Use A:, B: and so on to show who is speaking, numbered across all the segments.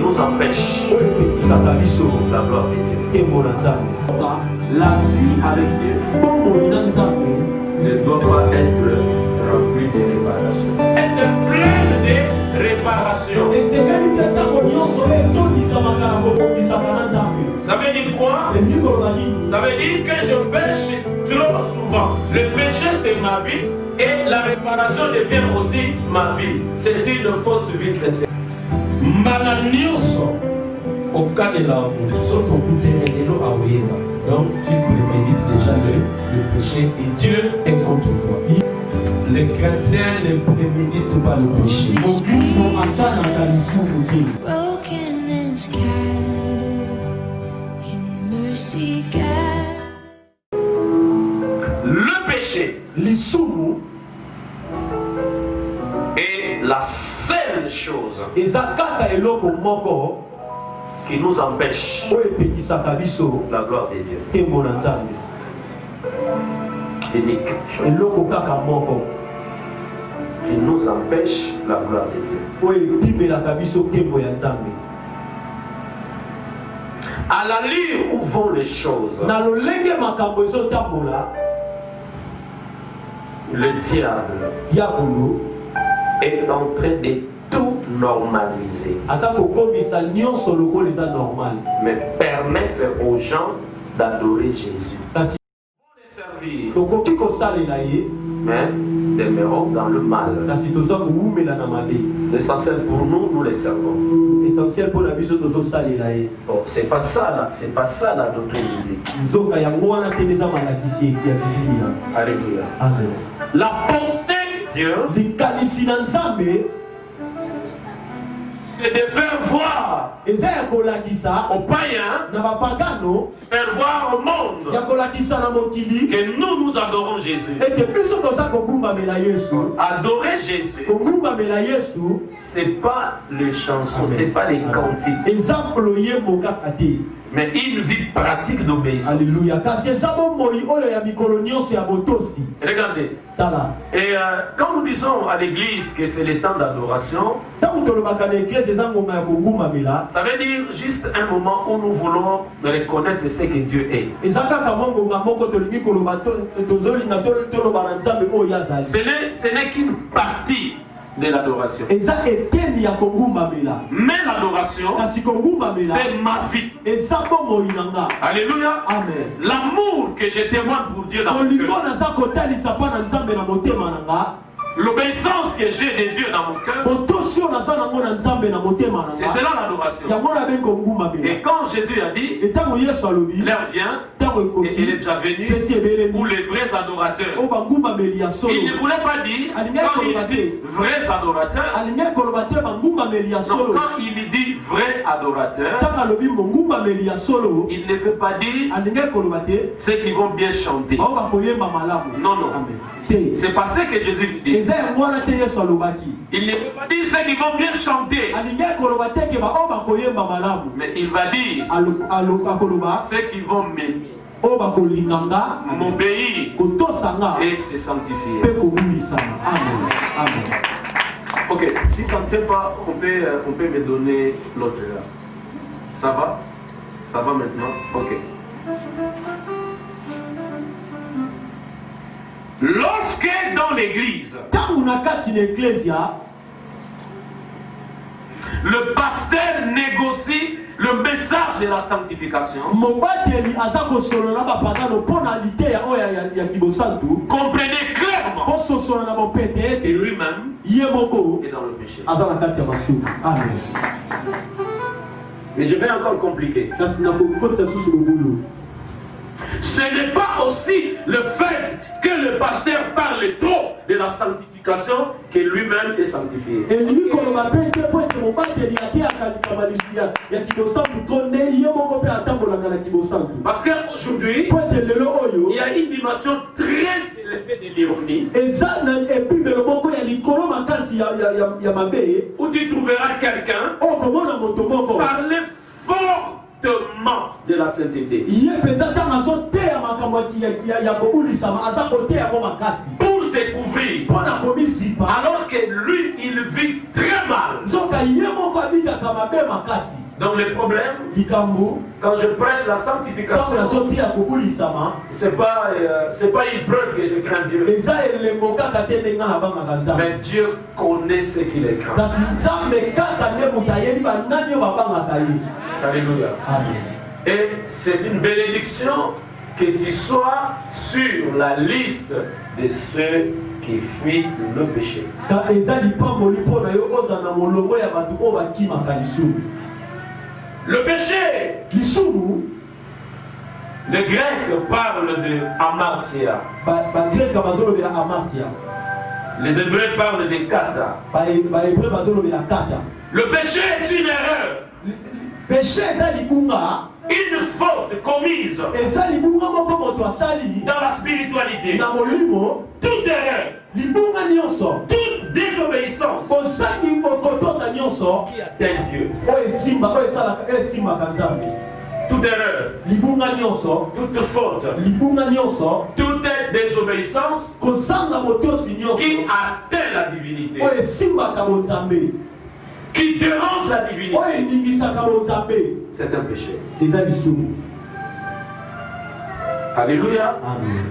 A: nous empêche la gloire de Dieu. La vie avec Dieu ne doit pas être remplie de réparation. Être pleine de réparation. Ça veut dire quoi? Ça veut dire que je pêche trop souvent. Le péché c'est ma vie et la réparation devient aussi ma vie. C'est une fausse vie chrétienne. Malanioso au cas de la route. Donc tu prémédites déjà le péché et Dieu est contre toi. Les chrétiens ne préméditent pas le péché.
B: Broken and scattered in mercy, God.
A: Le péché est la seule chose qui nous empêche la gloire de Dieu. Unique chose qui nous empêche la gloire de Dieu. À l'allure où vont les choses, le diable est en train de tout normaliser, mais permettre aux gens d'adorer Jésus. Mais demeurons dans le mal. L'essentiel pour nous, nous les servons. Bon, c'est pas ça la doctrine biblique. Alléluia.
C: Amen.
A: La pensée de Dieu, c'est de faire voir aux païens, faire voir au monde que nous adorons Jésus. Adorer Jésus, c'est pas les chansons, c'est pas les cantiques, mais une vie pratique d'obéissance.
C: Alléluia.
A: Regardez. Et quand nous disons à l'église que c'est le temps d'adoration, ça veut dire juste un moment où nous voulons reconnaître ce que Dieu est. Ce n'est qu'une partie de l'adoration. Mais l'adoration, c'est ma vie. Alléluia.
C: Amen.
A: L'amour que je témoigne pour Dieu dans mon cœur, l'obéissance que j'ai de Dieu dans mon cœur, c'est cela l'adoration. Et quand Jésus a dit, l'heure vient, et il est déjà venu, pour les vrais adorateurs. Il ne voulait pas dire, quand il dit vrais adorateurs, non, quand il dit vrai adorateur, il ne veut pas dire ceux qui vont bien chanter. Non, non. C'est pas ce que Jésus dit. Il ne veut pas dire ceux qui vont bien chanter. Mais il va dire ceux qui vont m'obéir et se sanctifier.
C: Amen.
A: Ok, si ça ne tient pas, on peut me donner l'autre là. Ça va? Ça va maintenant? Ok. Lorsque dans l'église, le pasteur négocie le message de la sanctification, comprenez clairement que lui-même est dans le péché.
C: Amen.
A: Mais je vais encore compliquer. Ce n'est pas aussi le fait que le pasteur parle trop de la sanctification que lui-même est sanctifié. Parce qu'aujourd'hui, il y a une dimension très élevée de l'ironie où tu trouveras quelqu'un parler fortement de la sainteté pour se couvrir, alors que lui il vit très mal. Donc le problème, quand je prêche la sanctification, c'est pas une preuve que je crains Dieu. Mais Dieu connaît ce qu'il est craint. Alléluia. Et c'est une bénédiction que tu sois sur la liste de ceux qui fuient le péché. Le péché, le grec parle de amartia. Les Hébreux parlent de kata. Le péché est une erreur. Une faute commise dans la spiritualité. Toute erreur, toute désobéissance qui atteint Dieu. Toute erreur, toute faute, toute désobéissance qui atteint la divinité, qui dérange la divinité, c'est un péché. Alléluia.
C: Amen.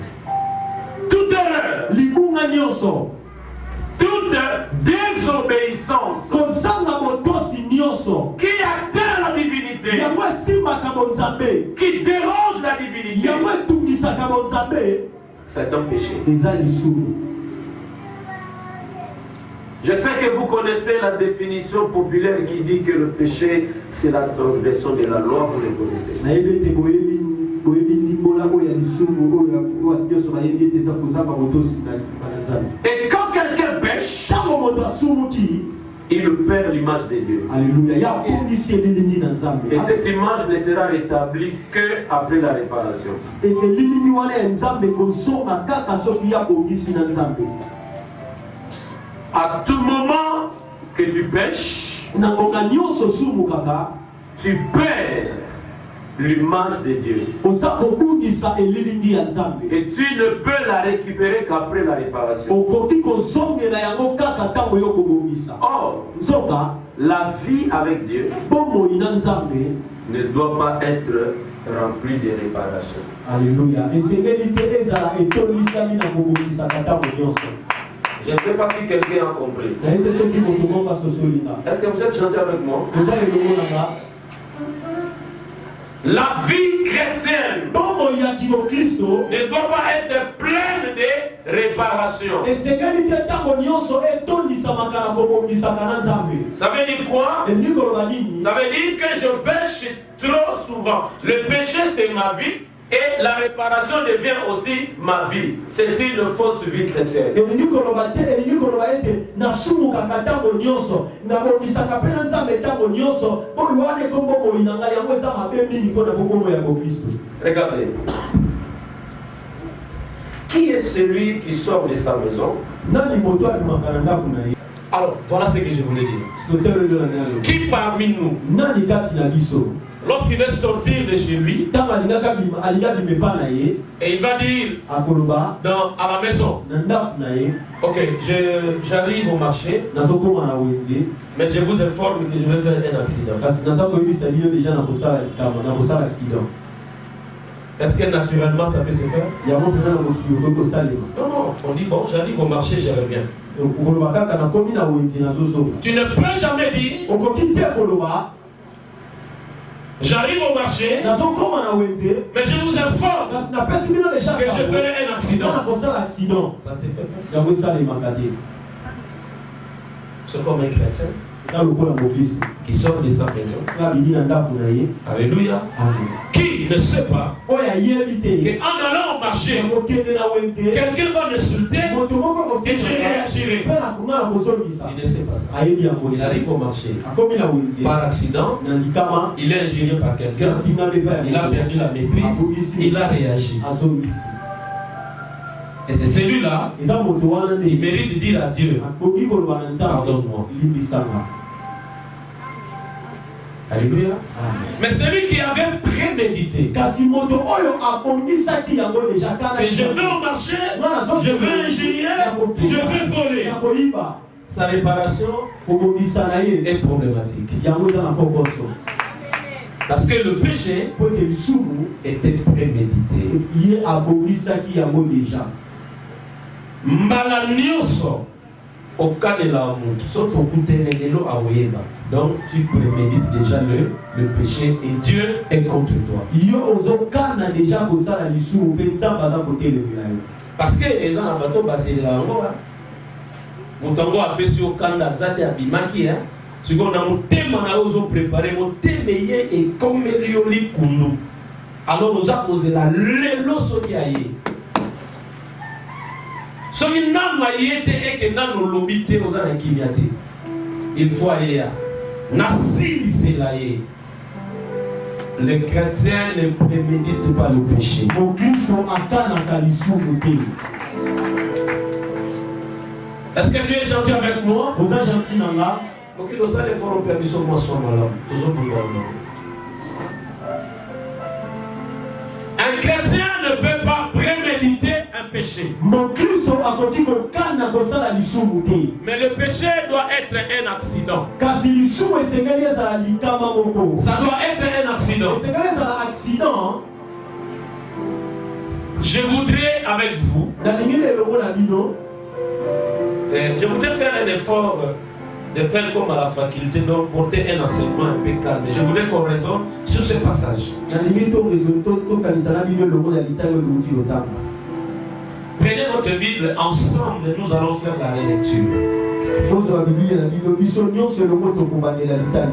A: Toute erreur, toute désobéissance qui atteint la divinité, qui dérange la divinité, c'est un péché. Je sais que vous connaissez la définition populaire qui dit que le péché, c'est la transgression de la loi, vous le connaissez. Et quand quelqu'un pêche, il perd l'image de Dieu.
C: Alléluia.
A: Et cette image ne sera rétablie qu'après la réparation. À tout moment que tu pêches, tu perds l'image de Dieu. Et tu ne peux la récupérer qu'après la réparation. Or, la vie avec Dieu ne doit pas être remplie de réparation.
C: Alléluia.
A: Je ne sais pas si quelqu'un a compris. Est-ce que vous êtes gentil avec moi? La vie chrétienne ne doit pas être pleine de réparation. Ça veut dire quoi? Ça veut dire que je pêche trop souvent. Le péché, c'est ma vie. Et la réparation devient aussi ma vie. C'est une fausse vie chrétienne. Regardez. Qui est celui qui sort de sa maison? Alors, voilà ce que je voulais dire. Qui parmi nous, lorsqu'il veut sortir de chez lui, et il va dire à la maison, ok, j'arrive au marché, mais je vous informe que je vais faire un accident. Est-ce que naturellement ça peut se faire? Non, on dit bon, j'arrive au marché, je reviens. Tu ne peux jamais dire j'arrive au marché, mais je vous informe que je ferai un accident. Ça te fait peur? C'est comme un chrétien qui sort de sa maison. Alléluia. Qui ne sait pas qu'en allant au marché, quelqu'un va m'insulter et je réagirai. Il ne sait pas ça. Il arrive au marché. Par accident, il est ingéré par quelqu'un. Il a perdu la maîtrise. Il a réagi. Et c'est celui-là qui mérite de dire à Dieu, pardonne-moi. Alléluia. Mais celui qui avait prémédité, que je vais au marché, je vais ingénier, je vais voler,
D: sa réparation est problématique. Parce que le péché était prémédité. Mbala nyonso okalela mutu soto kutenelelo aweba. Donc tu prémédites déjà le péché et Dieu est contre toi. Parce que les gens ont basé la loi. Mutango a pesi okanda zate abimaki hein. Tu vois dans mon thème on a osé préparer mon thème et comme rioli kundu. Alors nous a posé la lelo sokiaye. Soki nanu ayete eke nanu lobite ozana kimiate. Il faut aller Nasili selaye. Les chrétiens ne préméditent pas le péché. Est-ce que tu es gentil avec moi? Vous êtes gentil dans là. Ok, nous allons faire une permission moi soit malade. Un chrétien ne peut pas préméditer un péché. Mais le péché doit être un accident. Ça doit être un accident. Je voudrais avec vous. Je voudrais faire un effort de faire comme à la faculté, donc porter un enseignement un peu calme. Je voudrais qu'on raisonne sur ce passage. Prenez votre Bible ensemble et nous allons faire la lecture.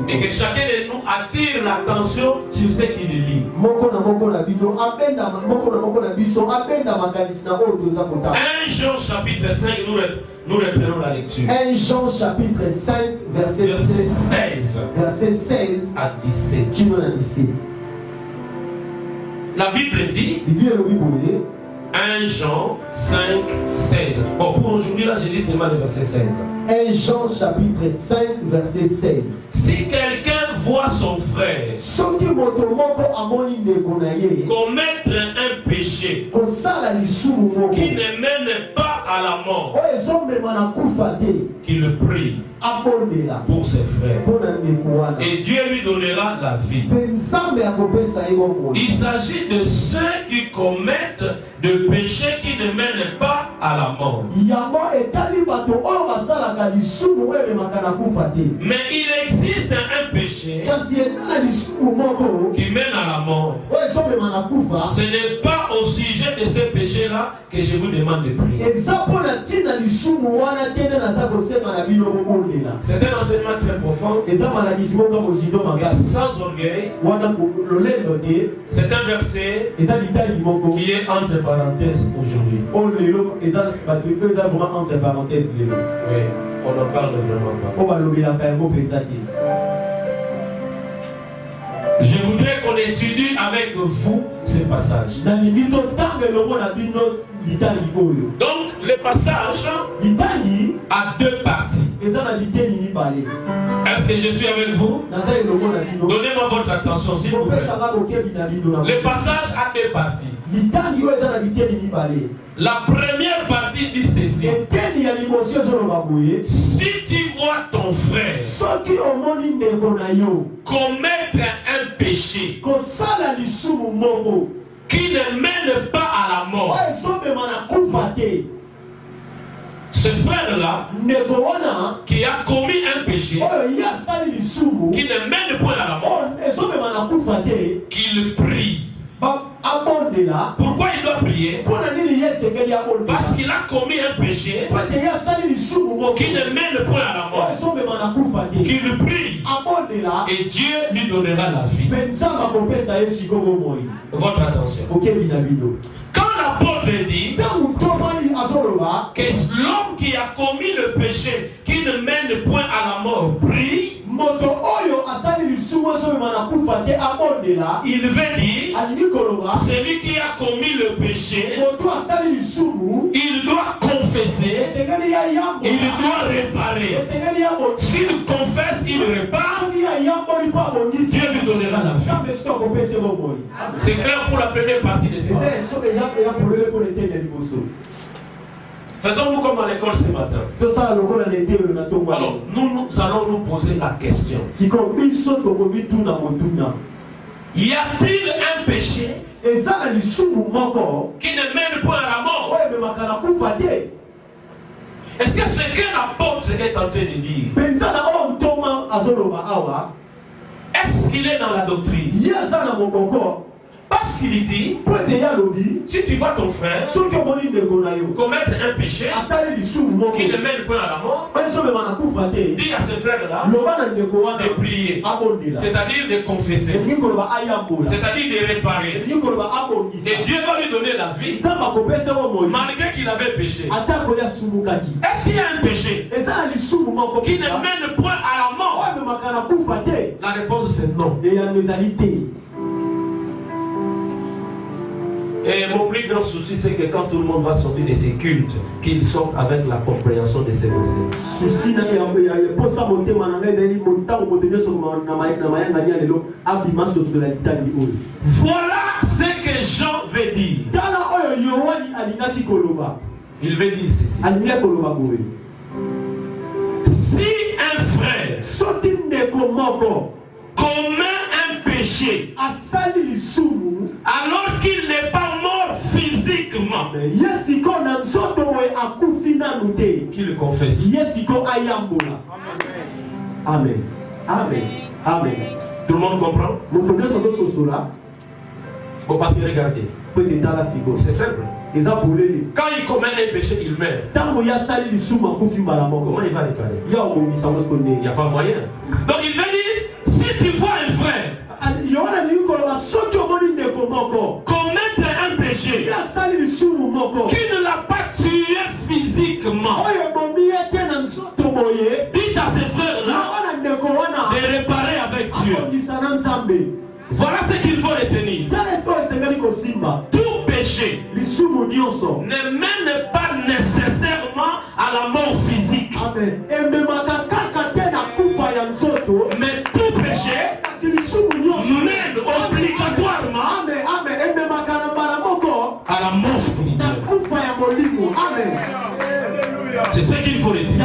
D: Et que chacun de nous attire l'attention sur ce qu'il lit. 1 Jean chapitre 5, nous reprenons la lecture.
C: 1 Jean chapitre 5, verset 16
D: à 17.
C: 17.
D: La Bible dit 1 Jean 5, 16. Bon, pour aujourd'hui, là, j'ai dit seulement le verset 16.
C: 1 Jean chapitre 5, verset 16.
D: Si quelqu'un voit son frère commettre un péché qui ne mène pas à la mort, qu'il le prie pour ses frères. Et Dieu lui donnera la vie. Il s'agit de ceux qui commettent de péchés qui ne mènent pas à la mort. Mais il existe un péché qui mène à la mort. Ce n'est pas au sujet de ce péché-là que je vous demande de prier. C'est un enseignement très profond. Sans orgueil. C'est un verset qui est entre parenthèses aujourd'hui. Oui, on en parle vraiment pas. Je voudrais qu'on étudie avec vous ce passage. Donc, le passage a deux parties. Est-ce que je suis avec vous? Donnez-moi votre attention, s'il vous plaît. Le passage a deux parties. La première partie dit ceci. Si tu vois ton frère commettre un péché qui ne mène pas à la mort, ce frère-là qui a commis un péché qui ne mène point à la mort, qu'il prie. Pourquoi il doit prier? Parce qu'il a commis un péché qui ne mène point à la mort. Qu'il prie et Dieu lui donnera la vie. Votre attention. Quand l'apôtre dit que l'homme qui a commis le péché qui ne mène point à la mort prie, il veut dire celui qui a commis le péché, il doit confesser, il doit réparer. S'il confesse, il répare, Dieu lui donnera la vie. C'est clair pour la première partie de ce. Faisons-nous comme à l'école ce matin. Alors, nous allons nous poser la question. Y a-t-il un péché qui ne mène pas à la mort? Est-ce que ce qu'un apôtre est en train de dire, est-ce qu'il est dans la doctrine? Parce qu'il dit, si tu vois ton frère commettre un péché qui ne mène pas à la mort, dis à ce frère-là de prier, c'est-à-dire de confesser, c'est-à-dire de réparer. Et Dieu va lui donner la vie malgré qu'il avait péché. Est-ce qu'il y a un péché qui ne mène point à la mort? La réponse c'est non. Et mon plus grand souci, c'est que quand tout le monde va sortir de ces cultes, qu'ils sortent avec la compréhension de ces versets. Voilà ce que Jean veut dire. Il veut dire ceci. Si un frère commet un péché alors qu'il n'est pas mort physiquement, qu'il confesse.
C: Amen. Amen. Amen.
D: Tout le monde comprend? Bon, parce que regardez, c'est simple. Quand il commet un péché, il meurt. Comment il va réparer? Il n'y a pas moyen. Donc il veut dire, si tu vois un frère commettre un péché qui ne l'a pas tué physiquement, dites à ces frères-là de réparer avec Dieu. Voilà ce qu'il faut retenir. Tout péché ne mène pas nécessairement à la mort physique. Mais tout péché mène obligatoirement à la mort spirituelle. C'est ce qu'il faut retenir.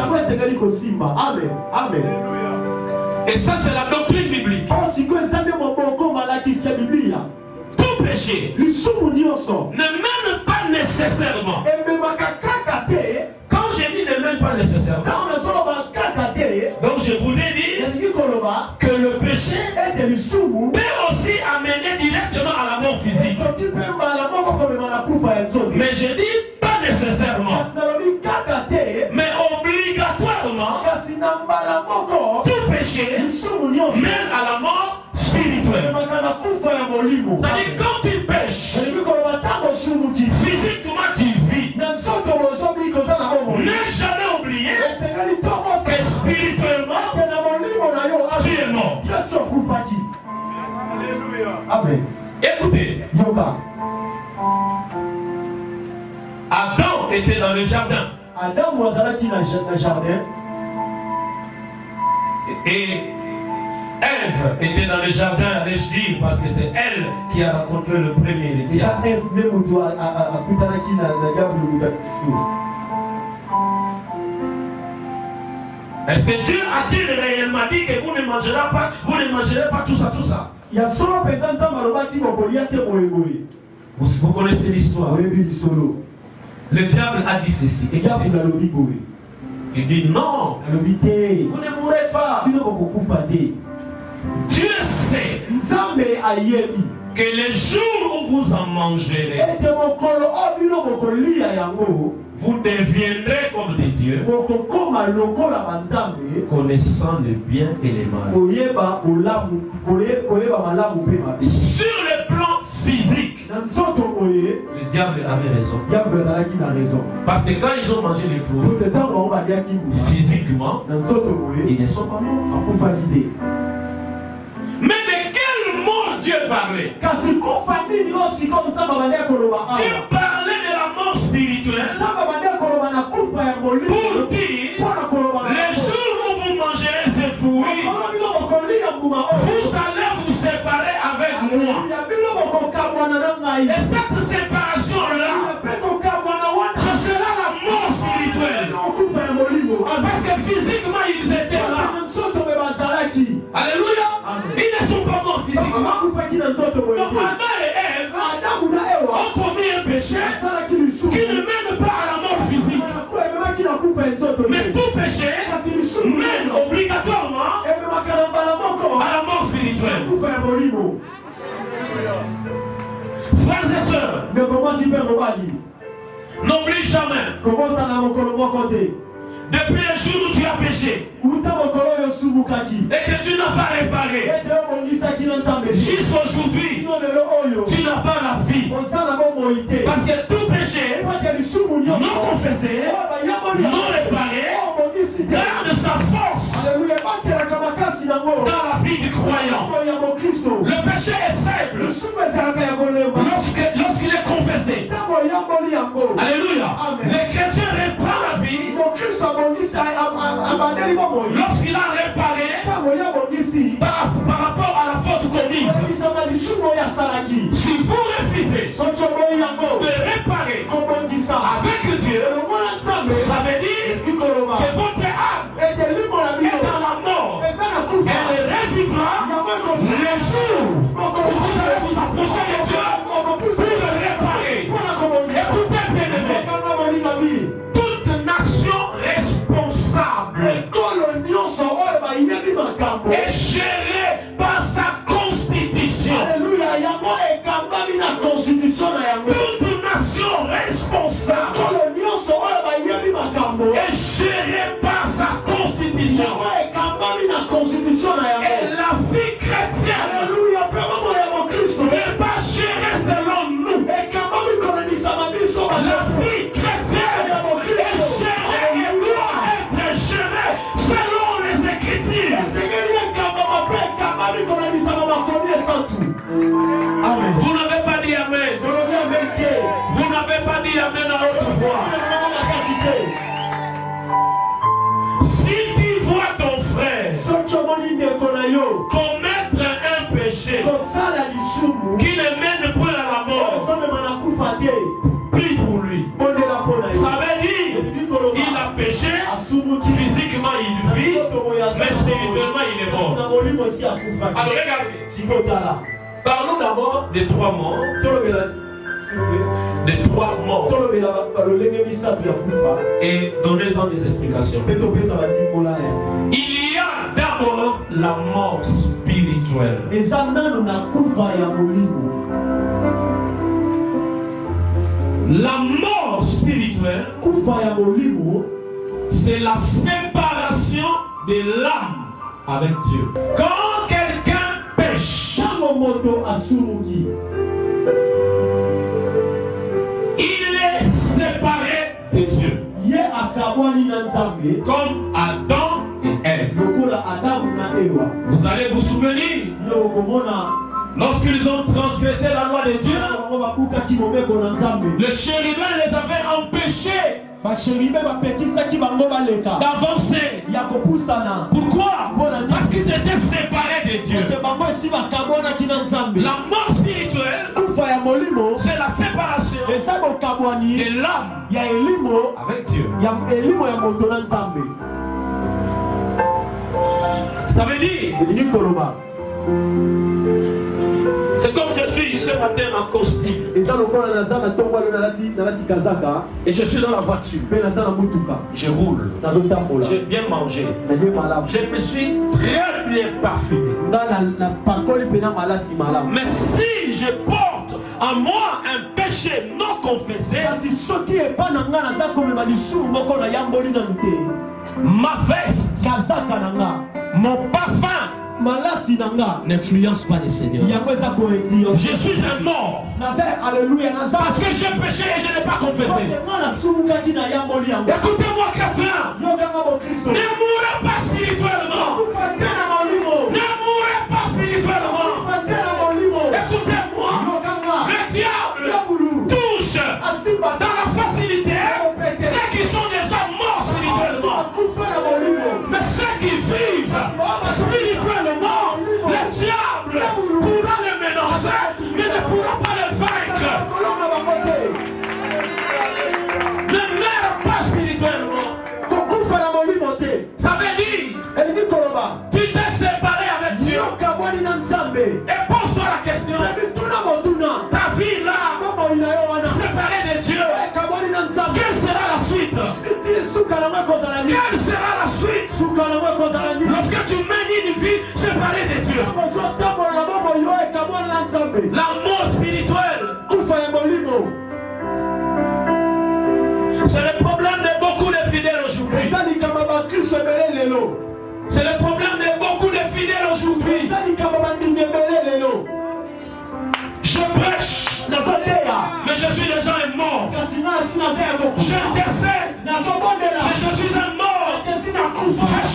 D: Et ça, c'est la doctrine biblique. Tout péché ne mène pas nécessairement. Quand je dis ne mène pas nécessairement, donc je voulais dire que le péché peut aussi amener directement à la mort physique. Mais je dis pas nécessairement, mais obligatoirement. Tout péché mène à la mort spirituelle. C'est-à-dire quand tu pêches, physiquement tu vis. N'ai jamais oublié que spirituellement tu es mort.
C: Amen.
D: Écoutez, Adam était dans le jardin. Et Ève était dans le jardin, allais-je dire, parce que c'est elle qui a rencontré le premier le diable. Est-ce que Dieu a-t-il réellement dit que vous ne mangerez pas tout ça? Vous connaissez l'histoire. Le diable a dit ceci. Il dit non, vous ne mourrez pas. Dieu sait que les jours où vous en mangerez, vous deviendrez comme des dieux, connaissant le bien et le mal. Sur le plan physique, le diable avait raison. Parce que quand ils ont mangé les fruits, physiquement, ils ne sont pas morts. Mais de quelle mort Dieu parlait? Dieu parlait de la mort spirituelle pour dire les jours où vous mangerez ces fruits, vous allez vous séparer avec moi. Et cette séparation-là, ce sera la mort spirituelle. physiquement. Donc Adam et Ève ont commis un péché qui ne mène pas à la mort physique. Mais tout péché mène obligatoirement à la mort spirituelle. Frères et sœurs, n'oublie jamais. Depuis le jour où tu as péché et que tu n'as pas réparé, jusqu'aujourd'hui, tu n'as pas la vie. Parce que tout péché non confessé, non réparé, garde sa force dans la vie du croyant. Le péché est faible lorsqu'il est confessé. Alléluia. Les chrétiens réparent la vie lorsqu'il a réparé par rapport à la faute commise. Si vous refusez de réparer avec Dieu, ça veut dire que votre âme est dans la mort. Elle revivra les jours où vous allez vous approcher de Dieu pour le réparer. Écoutez, bien-aimés, toute nation responsable est gérée par sa constitution. Toute nation responsable est gérée par sa constitution. Et la vie chrétienne n'est pas gérée selon nous. La vie chrétienne est gérée et doit être gérée selon les Écritures. Vous n'avez pas dit Amen. Vous n'avez pas dit Amen à haute voix. Si tu vois ton frère commettre un péché qui ne mène plus à la mort, prie pour lui. Ça veut dire qu'il a péché, physiquement il vit, mais spirituellement il est mort. Alors regardez, parlons d'abord des 3 morts. Des 3 morts. Et donnez-en des explications. Il y a d'abord la mort spirituelle. La mort spirituelle, c'est la séparation de l'âme avec Dieu. Quand quelqu'un pêche, il est séparé de Dieu. Comme Adam et Ève. Vous allez vous souvenir, lorsqu'ils ont transgressé la loi de Dieu, le chérubin les avait empêchés d'avancer. Pourquoi? Parce qu'ils étaient séparés de Dieu. La mort spirituelle, c'est la séparation de l'âme avec Dieu. Ça veut dire, c'est comme je suis ce matin en costume et je suis dans la voiture, je roule, j'ai bien mangé, je me suis très bien parfumé. Mais si je porte en moi un péché non confessé, ma veste, mon parfum n'influence pas le Seigneur. Je suis un mort parce que j'ai péché et je n'ai pas confessé. Écoutez-moi, chrétien, ne mourrez pas spirituellement. Ne mourrez pas spirituellement. Écoutez-moi, le diable touche dans la facilité ceux qui sont déjà morts spirituellement. Mais ceux qui vivent spirituellement, le diable pourra les menacer, mais ne pourra pas les vaincre. Ne meurs pas spirituellement. Ça Quelle sera la suite? Quelle sera la suite? Lorsque tu mènes une vie séparée de Dieu. La mort spirituelle. C'est le problème de beaucoup de fidèles aujourd'hui. C'est le problème de beaucoup de fidèles aujourd'hui. Je prêche, mais je suis déjà un mort. J'intercède, mais je suis un mort. Je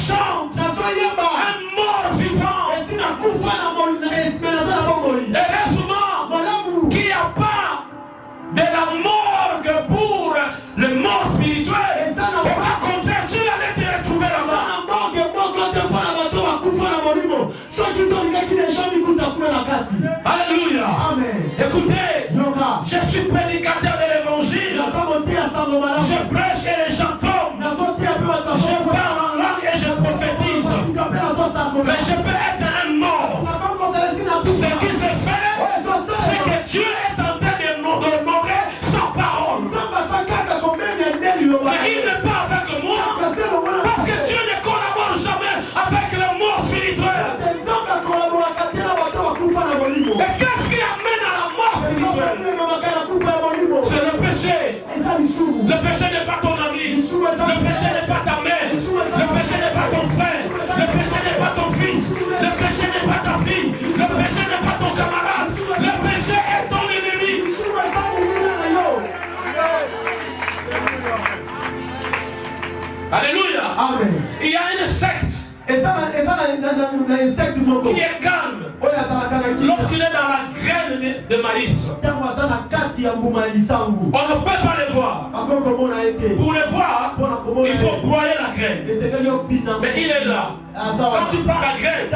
D: chante, un mort vivant. Heureusement qu'il n'y a pas de la morgue pour le mort spirituel. Au contraire, tu allais te retrouver là-bas. Alléluia.
C: Amen.
D: Écoutez, je suis prédicateur de l'évangile. Je prêche et les gens tombent. Je parle en langue et je prophétise. Mais je peux être un mort. Ce qui se fait, c'est que Dieu est en train de mourir sans parole. Mais il n'est pas avec moi. Parce que Dieu ne collabore jamais avec le mort spirituel. Et qu'est-ce qui amène à la mort spirituelle? C'est le péché. Le péché n'est pas ton ami. Le péché n'est pas ta mère. Le péché n'est pas ton frère. Le péché n'est pas ton fils. Le péché n'est pas ta fille. Le péché n'est pas ton camarade. Le péché est ton ennemi. Alléluia.
C: Amen.
D: Il y a une secte qui est calme lorsqu'il est dans la graine de maïs. On ne peut pas le voir. Pour le voir, il faut broyer la graine. Mais il est là. Quand tu prends la graine,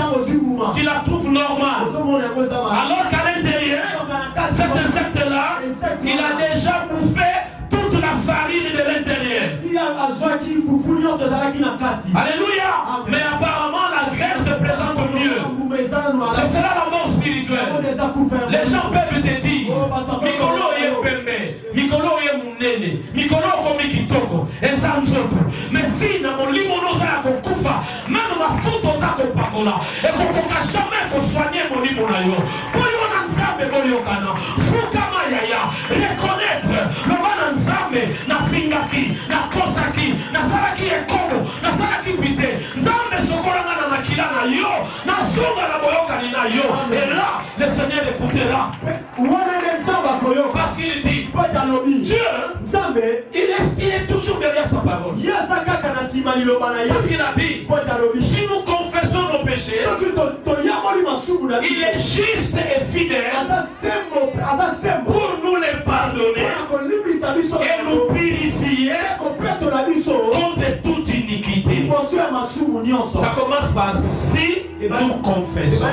D: tu la trouves normale. Alors qu'à l'intérieur, cet insecte-là, il a déjà bouffé toute la farine de l'intérieur. Alléluia. Mais apparemment la graine se présente mieux. Ce sera la mort spirituelle. Les gens peuvent te dire Mikolo est pembe, Mikolo est munene, Mikolo komi kitoko, ezamzoto. Mais si na molimo noza ya kokufa, même ma foto za kopakola, et kokoka jamais ko soigner molimo na yo. Poyo na nzambe boyo kana, fukama yaya, reconnaître le bana nzambe na fingaki, na kosaki, na salaki ekomo, na salaki pite. Nzambe sokolanga na makila na yo, na sunga na boyoka ni na yo. Et là, le Seigneur écoutera. Parce qu'il dit Dieu, il est toujours derrière sa parole. Parce qu'il a dit si nous confessons nos péchés, il est juste et fidèle pour nous les pardonner et nous purifier contre toute iniquité. Ça commence par si nous confessons.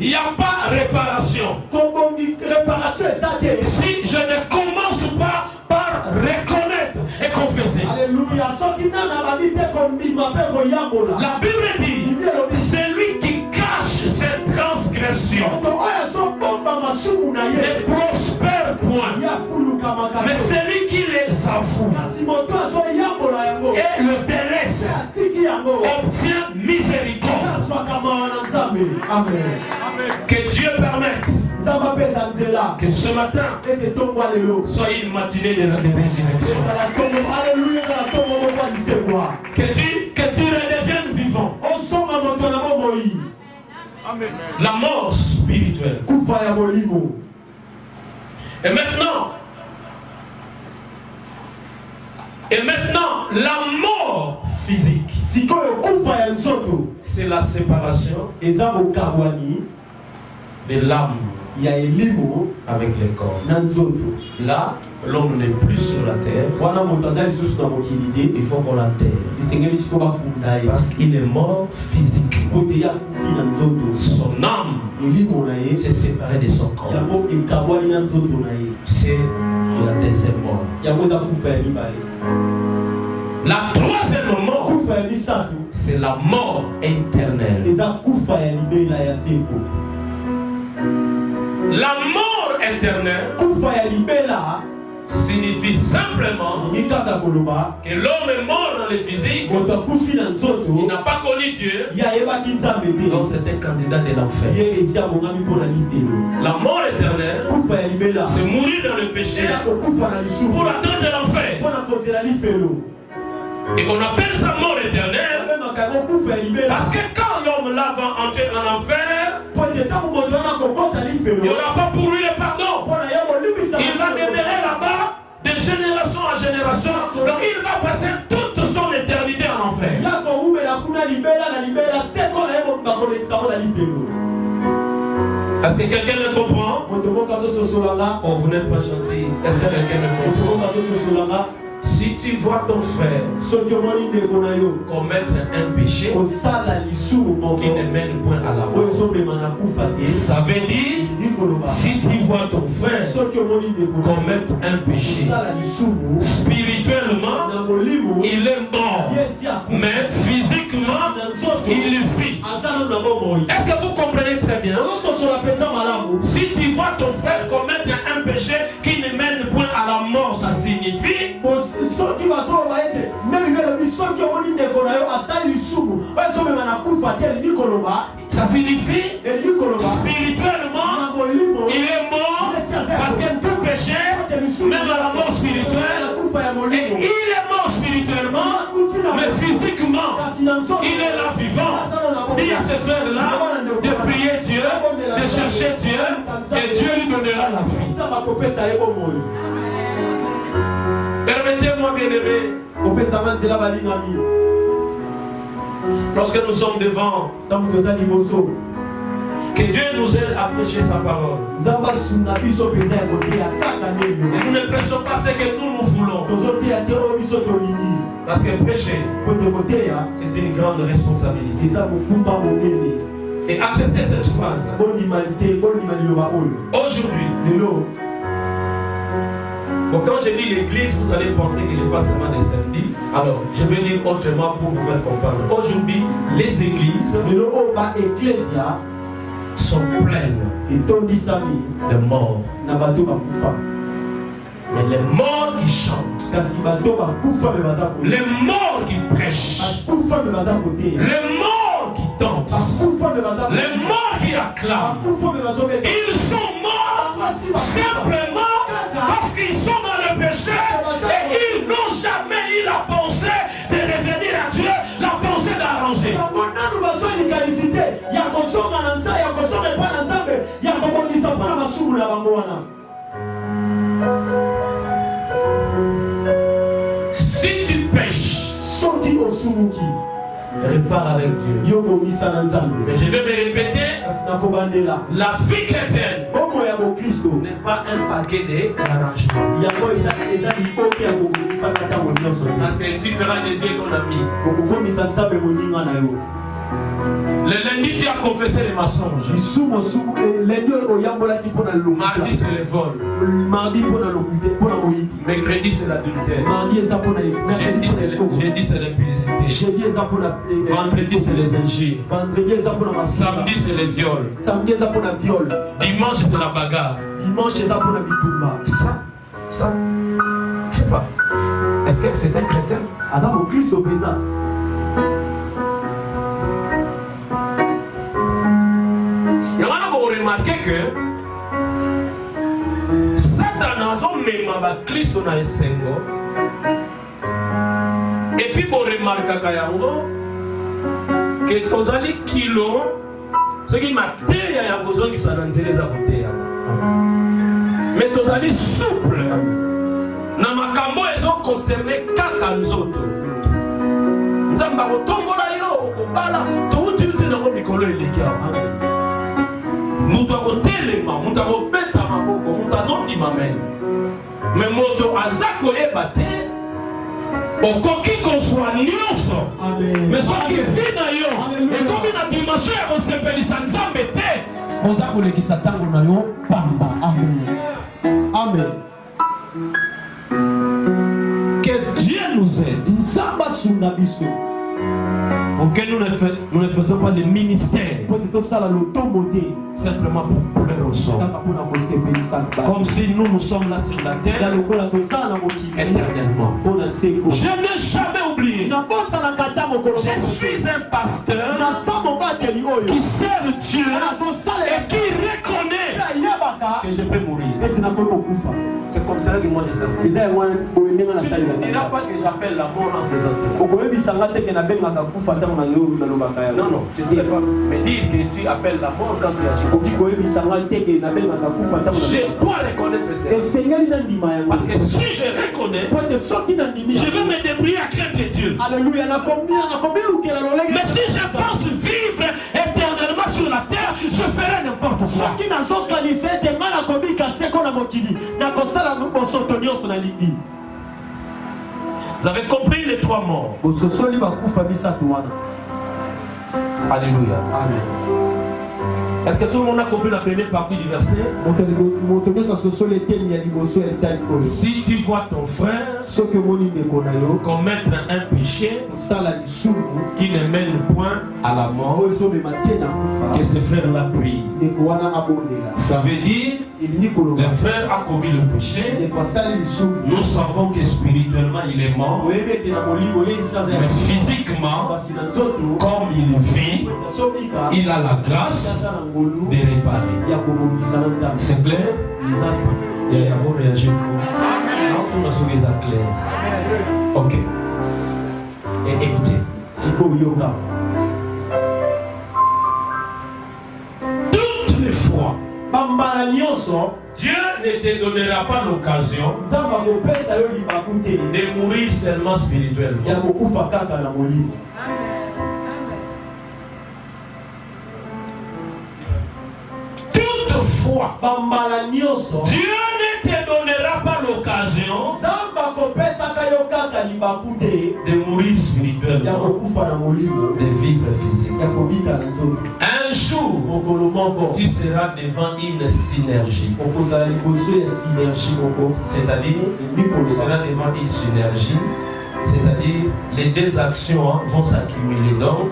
D: Il n'y a pas réparation. Si je ne commence pas par reconnaître et confesser.
C: Alléluia.
D: La Bible dit c'est lui qui cache ses transgressions ne prospère point. Mais celui qui les avoue et le délaisse obtient miséricorde. Que Dieu permette que ce matin soit une matinée de la résurrection. Que tu redeviennes vivant. La mort spirituelle. Et maintenant, la mort physique. C'est la séparation de l'âme avec le corps. Là, l'homme n'est plus sur la terre. Il faut qu'on l'enterre. Parce qu'il est mort physiquement. Son âme s'est séparée de son corps. C'est la deuxième mort. La troisième mort, c'est la mort éternelle. La mort éternelle signifie simplement que l'homme est mort dans le physique, il n'a pas connu Dieu, donc c'est un candidat de l'enfer. La mort éternelle, c'est mourir dans le péché pour attendre l'enfer. Et on appelle ça mort éternelle parce que quand l'homme là va entrer en enfer, il n'y aura pas pour lui le pardon. Il va demeurer là-bas de génération en génération. Donc il va passer toute son éternité en enfer. Est-ce que quelqu'un le comprend? Oh, vous n'êtes pas gentil. Est-ce que quelqu'un le comprend? Si tu vois ton frère commettre un péché qui ne mène point à la mort, ça veut dire, si tu vois ton frère commettre un péché, spirituellement, il est mort, mais physiquement, il vit. Est-ce que vous comprenez très bien? Si tu vois ton frère commettre un péché qui ne mène point à la mort, ça signifie ça signifie spirituellement il est mort parce que tout péché, même à la mort spirituelle, et il est mort spirituellement, mais physiquement il est là vivant. Dis à ce frère là de prier Dieu, de chercher Dieu, et Dieu lui donnera la vie. Permettez-moi, bien-aimé, lorsque nous sommes devant, que Dieu nous aide à prêcher sa parole. Et nous ne prêchons pas ce que nous voulons. Parce que prêcher, c'est une grande responsabilité. Et acceptez cette phrase. Aujourd'hui, bon, quand je dis l'église, vous allez penser que je passe seulement des samedis. Alors, je vais dire autrement pour vous faire comprendre. Aujourd'hui, les églises sont pleines de morts. Mais les morts qui chantent, les morts qui prêchent, les morts qui dansent, les morts qui acclament, ils sont morts simplement parce qu'ils sont dans le péché et ils n'ont jamais eu la pensée de revenir à Dieu, la pensée d'arranger. Si tu pêches, répare avec Dieu. Mais je vais me répéter, la vie chrétienne n'est pas un paquet d'arrangements. Parce que tu feras de Dieu ton ami. Le lundi, tu as confessé les mensonges. Mardi, c'est le vol. Mercredi, c'est l'adultère. Jeudi, c'est l'impudicité. Vendredi, c'est les injures. Samedi, c'est les viols. Dimanche, c'est la bagarre. Ça, je sais pas. Est-ce que c'est un chrétien? Remarquez que Satan a même Christ na esengo et puis bon remarque que tozali kilo ce qui m'a dit ya besoin qui soit dans les côté mais tozali souple na makambo ezo concerné kaka nzoto nzamba kotombola yo kobala to uti na ko mikolo elekia mutu akotelema, mutu akobeta maboko, mutu azondima mene. Mais moto aza koyeba te okoki kozwa nyonso. Mais soki vi na yo ekomi na dimension ya kosepelisa Nzambe te, oza kolekisa ntango na yo pamba. Amen. Amen. Que Dieu nous aide. Nzamba sunga biso. Ok, nous ne faisons pas le ministère simplement pour pleurer au sol. Comme si nous sommes là sur la terre éternellement. Je n'ai jamais oublié. Je suis un pasteur qui sert Dieu et qui reconnaît que je peux mourir. C'est comme ça que moi je sers. Tu ne diras pas que j'appelle la mort en faisant ça. Non, non, tu ne peux pas me dire que tu appelles la mort quand tu agis. Je dois reconnaître ça. Parce que si je reconnais, je vais me débrouiller à craindre Dieu.
A: Alléluia.
D: Mais si je pense vivre éternellement sur la terre, je ferai n'importe quoi. Vous avez compris les 3 morts. Alléluia.
A: Amen.
D: Est-ce que tout le monde a compris la première partie du verset? Si tu vois ton frère commettre un péché qui ne mène point à la mort, que ce frère-là prie. Ça veut dire le frère a commis le péché. Nous savons que spirituellement il est mort, mais physiquement, comme il vit, il a la grâce de réparer. C'est clair? Il y a un réagir. Non, tout le monde est clair. Ok. Et écoutez. Toutes les fois, Dieu ne te donnera pas l'occasion de mourir seulement spirituellement. Toutefois, Dieu ne te donnera pas l'occasion de mourir spirituellement, de vivre physiquement. Un jour, tu seras devant une synergie. C'est-à-dire, tu seras devant une synergie. C'est-à-dire, les deux actions vont s'accumuler. Donc,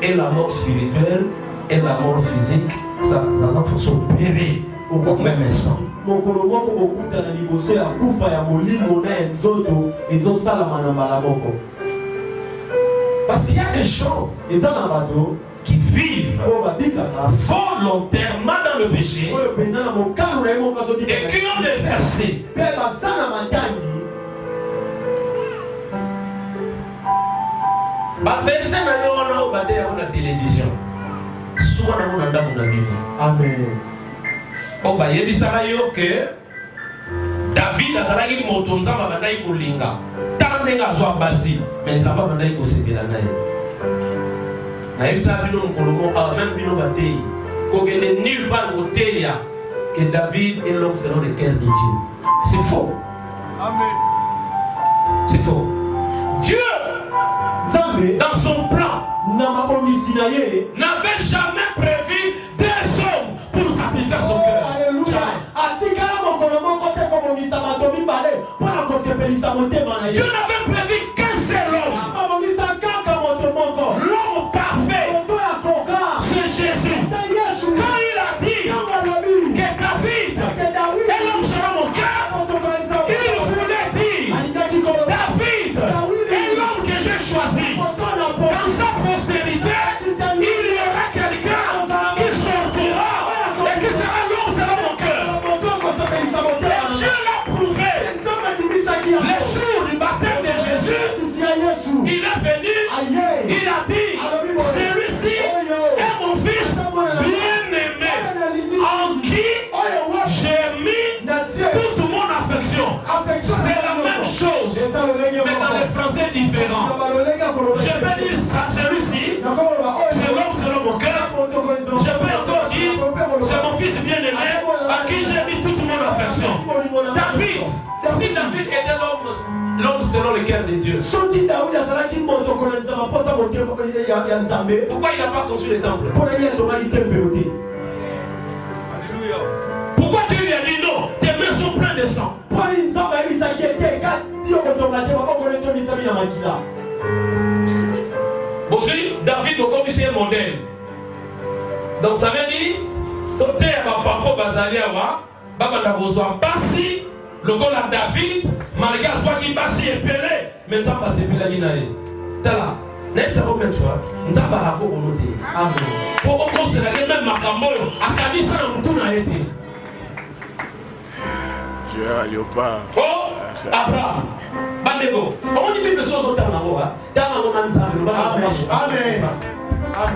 D: et la mort spirituelle et la mort physique, ça s'opérer au même instant. Parce qu'il y a des gens qui vivent volontairement dans le péché et qui ont des versets. Verset dans la télévision. Soit dans la Bible.
A: Amen.
D: On va dire que David a zalaki moto nzamba bandai kolinga. Tandenga zwa basi, mais nzamba bandai kosepela naye. Na yebisa bino nkolomo même bino batei. Kokende nulle part koteya que David est l'homme selon le cœur de Dieu. C'est faux. Amen. C'est faux. Dieu, dans son plan, n'avait jamais prévu des hommes pour satisfaire son cœur. Dieu n'avait prévu qu'un seul homme. L'homme parfait, c'est Jésus. Quand il a dit que David est l'homme selon mon cœur, il voulait dire David est l'homme que j'ai choisi. Dans sa postérité, il y aura quelqu'un qui sortira et qui sera l'homme selon mon cœur. Et Dieu l'a prouvé. Le jour du baptême de Jésus, il est venu, il a dit, celui-ci est mon fils bien-aimé, en qui j'ai mis toute mon affection. C'est la même chose, mais dans les français différents. Je vais dire ça, celui-ci, c'est l'homme selon mon cœur. Je vais encore dire, c'est mon fils bien-aimé, à qui j'ai mis toute mon affection. David, si David était l'homme selon le cœur de Dieu, pourquoi il n'a pas construit le temple? Pourquoi tu lui as dit non? Tes mains sont pleines de sang. Bon, si David au commissaire modèle. Donc ça veut dire Côté à papa Bazaliawa, Baba Nabozwa Bassi, le gars David, malgré soit qui Bassi est pelé, mais ça passe plus la guinaille. Tala, n'est-ce pas comme ça? Nous avons la peau au noté. Amen. Pour considérer même Makamboyo, à Kabisa dans le tour a été.
E: Je vais aller au pas.
D: Oh, Abraham, Bandego, on dit des choses au Tanamoa, Tanamonanza, le Amen. Amen. Amen.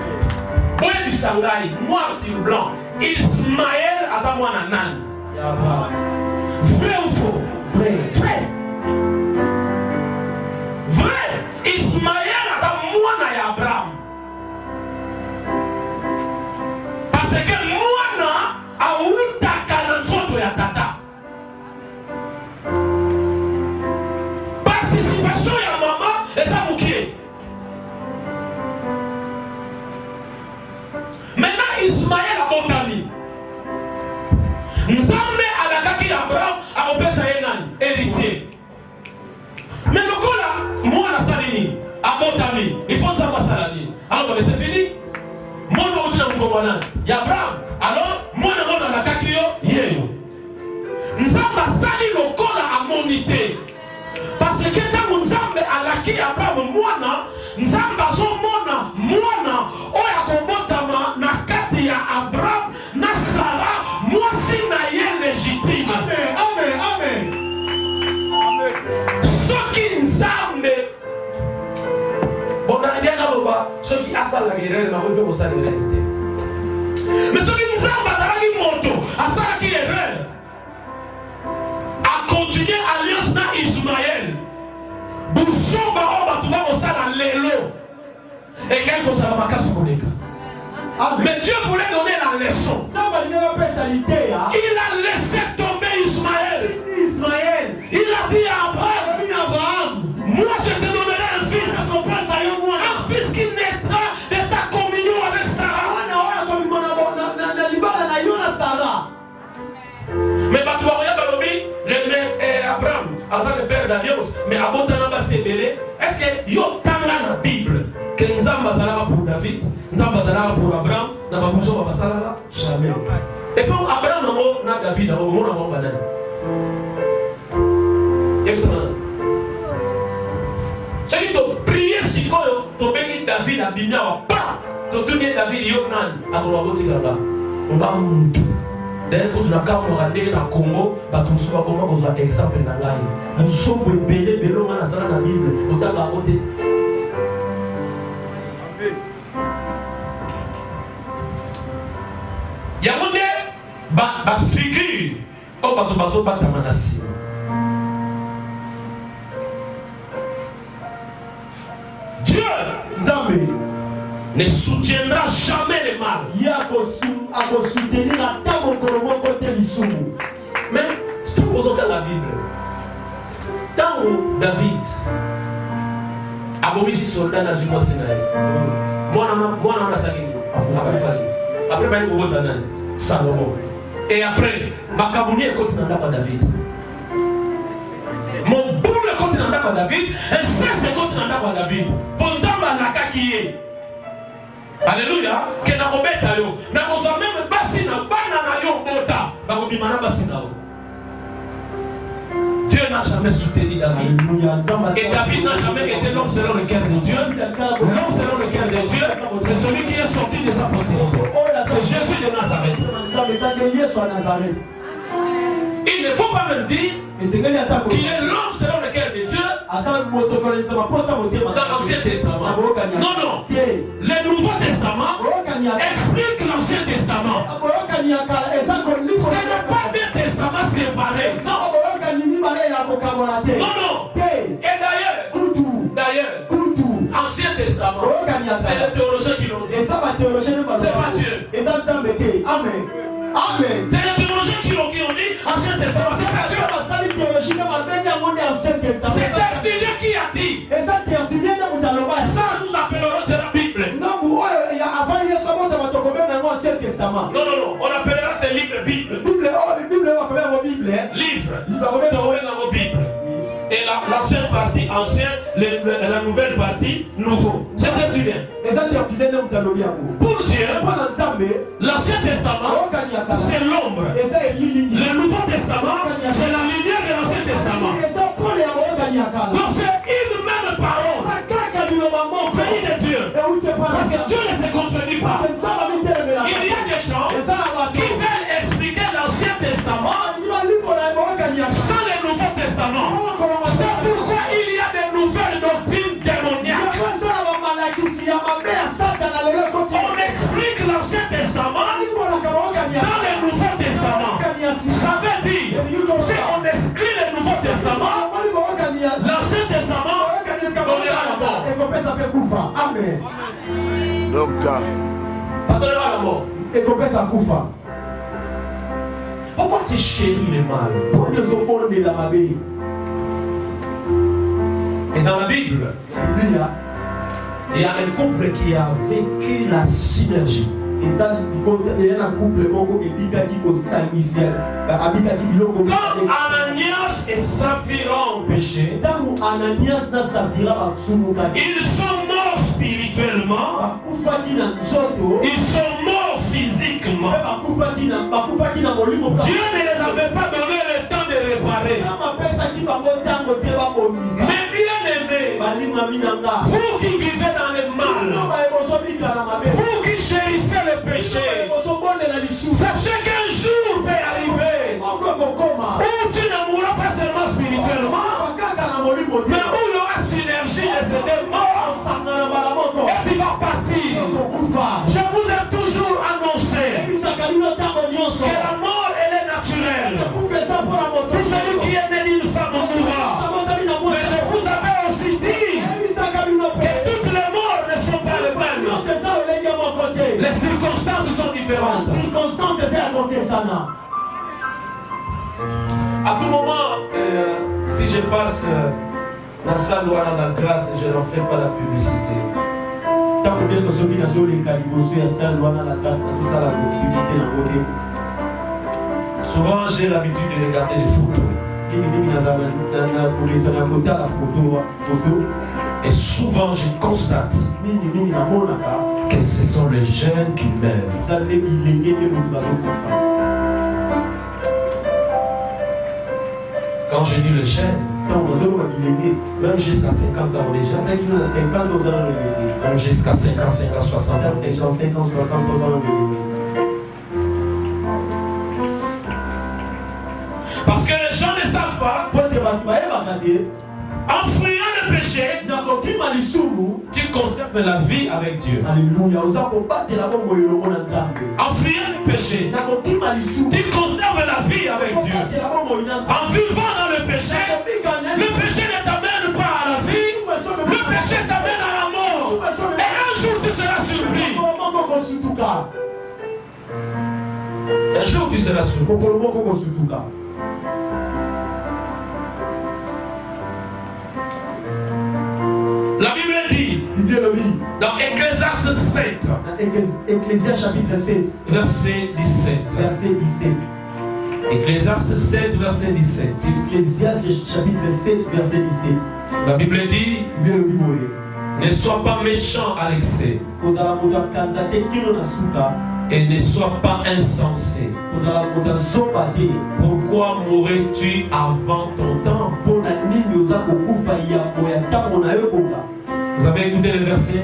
D: Boy du Sangai, noir sur blanc, Ismaël Azamouananan. Vrai ou faux? Vrai. Vrai. Vrai. Ismaël Azamouana et Abraham. Parce que Mouana a eu ta 43 de Tata. Participation à maman et ça bouquet. Maintenant, Ismaël a bon ami. Nous sommes à la kaki Abraham à Obesa Yenan, héritier. Mais le coup là, moi la salini, à bon ami, il faut que ça passe à l'année. Alors, c'est fini. Moi, je suis dans le Komanan. Il y a Abraham. Alors, moi, je suis dans la kaki yo. Nous sommes à sali le coup là à monité. Parce que quand nous sommes à la kaki Abraham, moi, nous sommes à son moi, oya kobotama na kati ya Abraham na Sarah, moi si na ye légitime. Amen, amen, amen. Amen. Soki nzambe bon na ngena loba soki asala guerre na ko be osala réalité. Mais soki nzambe azalaki moto asalaki erreur a continuer alliance na Ismaël. Busoba oba tuba osala lelo. Et quelqu'un ça va casser mon écart. Mais Dieu voulait donner la leçon. Il a laissé tomber Ismaël. Il a dit à Abraham, moi je te donnerai un fils. Un fils qui naîtra de ta communion avec Sarah. Mais tu vas regarder Abraham, avant le père d'alliance, mais Abotanaba s'est belé. Est-ce que yo tanga la Bible? Que nous avons pour David, nous avons pour Abraham, nous avons pour jamais. Et puis Abraham n'a David, nous avons banane. C'est qui te prier si tu bénis David à Bina, pas tu tournes David Yonan à Kouabotikaba. On va monter. D'ailleurs, quand on a regardé dans le Congo, on a un exemple dans la Bible. Nous sommes belés, belés, on a la Bible, on a raconté. Il y a une figure au Batubazo Batamanasi. Dieu ne soutiendra jamais les mal. Mais si vous avez la Bible, tant que David a commis ses soldats dans une Sinaï, moi, on a sali. Après, il y a Salomon. Et après, Makabouni est contre David. Mon boule est contre David. Et c'est contre David. Bonzamba Naka qui est. Alléluia. Que na obeta yo. Na kosa même basi na bana na yo bota. Ba ko bimana basi na yo. Dieu n'a jamais soutenu David. Et David n'a jamais été l'homme selon le cœur de Dieu. L'homme selon le cœur de Dieu, c'est celui qui est sorti des apostoliques. C'est Jésus de Nazareth. Il ne faut pas me dire qu'il est l'homme selon le cœur de Dieu dans l'Ancien Testament. Non, non. Le Nouveau Testament explique l'Ancien Testament. Ce n'est pas un testament séparé. Non, non. Et d'ailleurs, Ancien Testament, c'est les théologiens qui l'ont dit. C'est pas Dieu. Amen. Amen. C'est les théologiens qui l'ont dit. Ancien Testament, c'est pas Dieu. C'est Tertullien qui a dit. Ça, nous appellerons c'est la Bible. Non, non, non. On appellera ces livres Bible. Livre. Bible. Et l'ancienne partie, la nouvelle partie, nouveau. C'est tertulien. Pour Dieu, l'Ancien Testament, c'est l'ombre. Le Nouveau Testament, c'est la lumière de l'Ancien Testament. Donc c'est une même parole. Venue de Dieu. Parce que Dieu ne se contredit pas. Il y a des gens qui veulent expliquer l'Ancien Testament sans le Nouveau Testament. C'est pourquoi il y a des nouvelles doctrines démoniaques. On explique l'Ancien Testament dans le Nouveau Testament. Ça veut dire, si on exclut le Nouveau Testament, l'Ancien Testament donnera la mort.
C: Amen.
E: Docteur.
D: Ça donnera la mort. Pourquoi tu chéris le mal? Et dans la Bible, il y a un couple qui a vécu la synergie. Quand Ananias et Saphira ont péché, ils sont morts spirituellement, ils sont morts physiquement. Dieu ne les avait pas donné le temps de réparer. Mais bien aimé, vous qui vivez dans le mal, vous qui chérissez le péché, sachez qu'un jour peut arriver où tu ne mourras pas seulement spirituellement, mais où il y aura synergie de ces deux morts et tu vas partir. Je vous ai toujours annoncé que la mort elle est naturelle. Pour celui qui est né d'une femme mourra. Mais je vous avais aussi dit que toutes les morts ne sont pas les mêmes. Les circonstances sont différentes. À tout moment, si je passe la salle Louana la grâce, je n'en fais pas la publicité. Souvent, j'ai l'habitude de regarder les photos. Et souvent, je constate que ce sont les jeunes qui meurent. Quand je dis le jeune, même jusqu'à 50 ans déjà, même jusqu'à 50, 60 ans. Parce que les gens ne savent pas, en fuyant le péché, tu conserves la vie avec Dieu.
C: Alléluia.
D: En fuyant le péché, tu conserves la vie avec Dieu. En vivant dans le péché ne t'amène pas à la vie, le péché t'amène à la mort. Et un jour tu seras surpris. Un jour tu seras surpris. La Bible dit dans Ecclésiaste 7,
C: Ecclésiaste chapitre 7,
D: verset 17. Ecclésiaste 7, verset 17.
C: Ecclésiaste chapitre 7, verset 17.
D: La Bible dit, ne sois pas méchant à l'excès et ne sois pas insensé. Pourquoi mourrais-tu avant ton temps? Vous avez écouté le verset?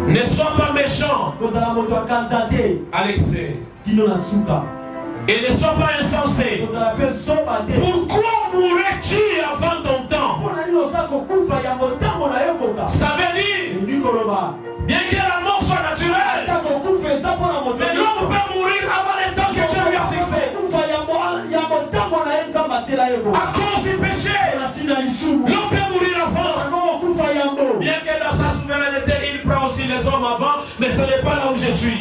D: Ne sois pas méchant à l'excès et ne sois pas insensé. Pourquoi mourrais-tu avant ton temps? Ça veut dire, bien que la mort soit naturelle, mais l'homme peut mourir avant le temps que Dieu lui a fixé. À cause du péché, l'homme peut mourir avant. Bien que dans sa souveraineté, il prend aussi les hommes avant, mais ce n'est pas là où je suis.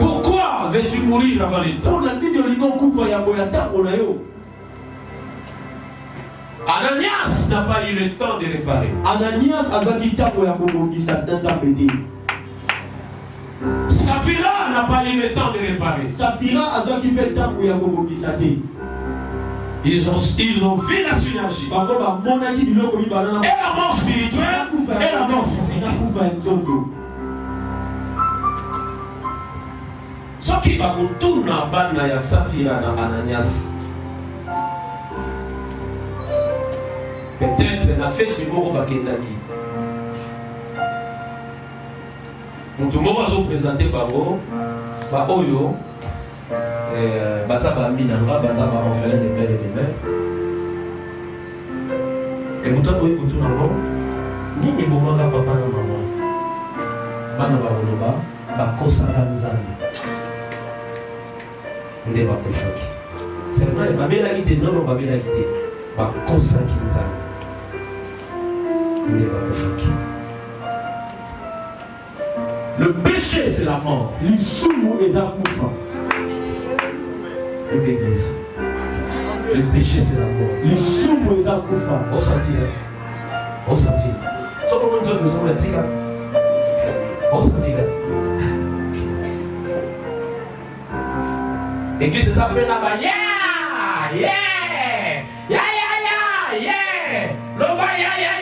D: Pourquoi veux-tu mourir avant le temps? Ananias n'a pas eu le temps de réparer. Saphira n'a pas eu le temps de réparer. Ils ont vu la synergie. Et la mort spirituelle et la mort physique. Ce qui va retourner à Bana ya Saphira na Ananias. Peut-être la fête du mot va Kendaki. Nous devons présenter par vous, par Oyo, Basa Minanga, Basa orphelin de père et de mère. Et vous avez dit tout le monde, ni les moments de papa et maman, Bana Baroba, Bakosa Kamzani. Ne va pas faire. C'est vrai, ma belle a quitté, non, ma belle a quitté. Bakosa Kamzani. Ne va pas faire. Le péché, c'est la mort. L'église. Le péché, c'est la mort. Au sentir. Au sentir. Soit comme nous sommes les tigres. Au sentir. L'église, ça fait là-bas. Yeah! Yeah! Yeah! Yeah! Yeah! Loba, yeah! Yeah! Yeah!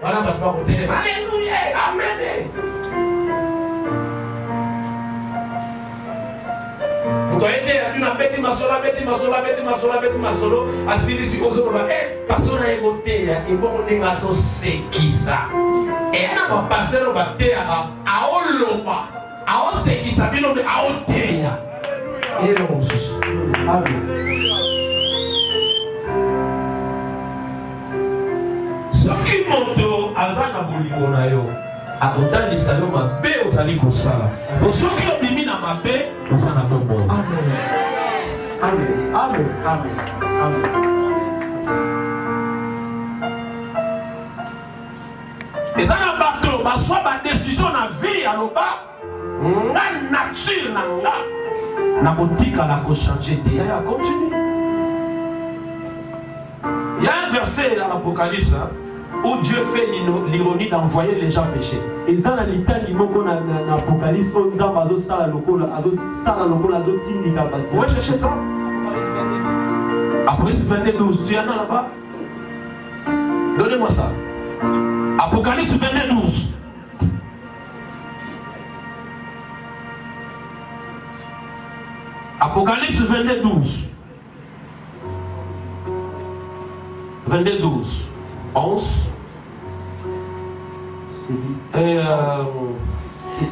D: Voilà, maintenant, on dit Alléluia, Amen. Vous avez été à une bête, ma solo, assis ici aux autres. Personne n'a écouté, et bon, on est à ce qui ça. Et on va passer au bâté à Oloba, à ce qui s'appelle à Oteya. Et le mot. Amen. Soki moto azana bolingo na yo akotandisa yo mabe ozali kosala po soki obimi na mabe oza na bombo. Amen. Amen. Amen. Amen. Amen. Ezana bato baswa ba décision na vie ya loba nga nature na nga na botika la ko changer te ya continue. Il y a un verset dans l'Apocalypse où Dieu fait l'ironie d'envoyer les gens pécher. Et ça, dans l'Apocalypse, vous pouvez chercher ça. Apocalypse 22:12, tu en as là-bas? Donnez-moi ça. Apocalypse 22:12. Apocalypse 22:12. 22:12. 11.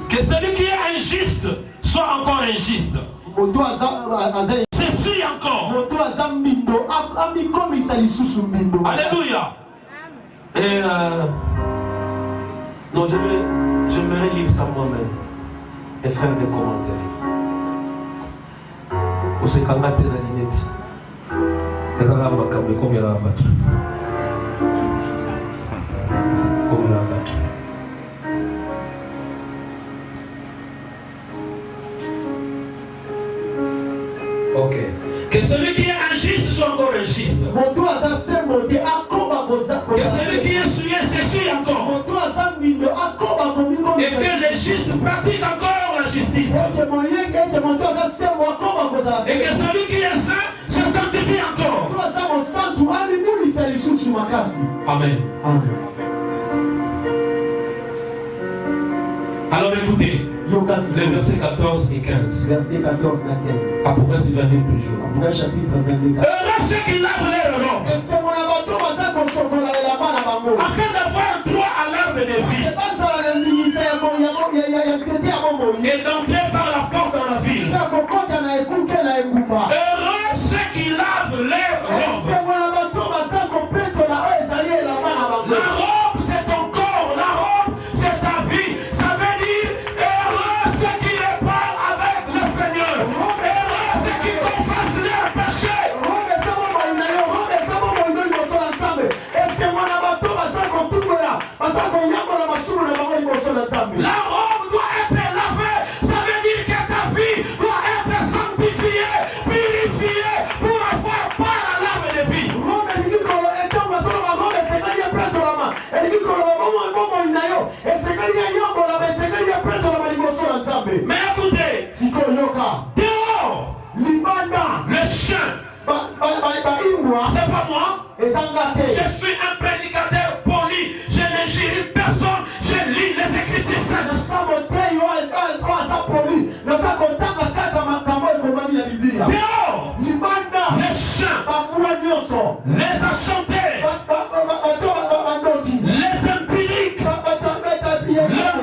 D: Que celui qui est injuste soit encore injuste. C'est encore. Alléluia. Et non, j'aimerais lire ça moi-même et faire des commentaires. Vous savez quand la limite. Combien la battu? Ok. Que celui qui est injuste soit encore injuste. Que celui qui est souillé s'essuie encore. Et que les justes pratiquent encore la justice. Et que celui qui est saint se sanctifie encore. Amen. Amen. Alors écoutez, les versets 14 et 15.
C: Verset 14 et 15.
D: Apocalypse 22 toujours.
C: Apocalypse chapitre 22.
D: Heureux ceux qui lavent leur robe. Afin d'avoir droit à l'arbre de vie. Et d'entrer par la porte dans la ville. Heureux ceux qui lavent leur robe. La robe c'est ton corps, la robe c'est ta vie. Ça veut dire heureux ceux qui réparent avec le Seigneur. Heureux ceux qui confessent leurs péchés. La robe doit être lavée. Ça veut Mais écoutez, dehors, le chien, c'est pas moi. Je suis un prédicateur poli. Je ne gère personne. Je lis les Écritures saintes. Dehors, les chiens, les enchantés, les empiriques, les